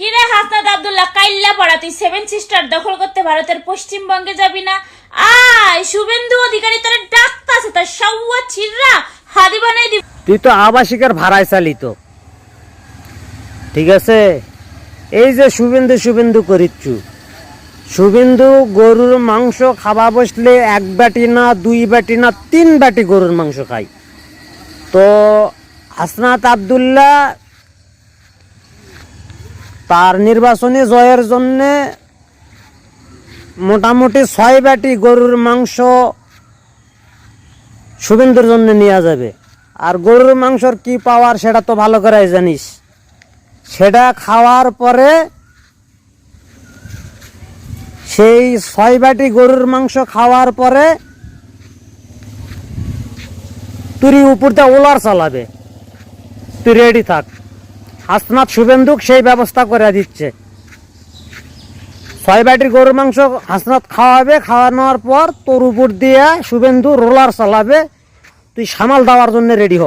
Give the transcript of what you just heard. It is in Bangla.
কিরে হাসনাত আব্দুল্লাহ, কাইল্লা পড়া তুই 7 সিস্টার দখল করতে ভারতের পশ্চিমবঙ্গে যাবি না? আয় শুভেন্দু অধিকারী তোর ডাকতাছে, তোর সাউয়া ছিড়রা হাদি বানাই দিবি। তুই তো আবাসিকের ভাড়ায় চালিত, ঠিক আছে? এই যে শুভেন্দু শুভেন্দু করিচ্ছু, শুভেন্দু গরুর মাংস খাওয়া বসলে 1 বাটি না 2 বাটি না 3 বাটি গরুর মাংস খায়। তো হাসনাত আব্দুল্লাহ তার নির্বাচনী জয়ের জন্যে মোটামুটি 6 বাটি গরুর মাংস শুভেন্দুর জন্য নিয়ে যাবে। আর গরুর মাংসর কি পাওয়ার সেটা তো ভালো করে জানিস। সেটা খাওয়ার পরে সেই 6 বাটি গরুর মাংস খাওয়ার পরে তুই উপরটা ওলার চালাবে, তুই রেডি থাক। হাসনাত শুভেন্দুক সেই ব্যবস্থা করে দিচ্ছে। 6 বাটির গরুর মাংস হাসনাত খাওয়াবে, খাওয়ানোর পর তোর উপর দিয়ে শুভেন্দু রোলার চালাবে, তুই সামাল দেওয়ার জন্য রেডি হ।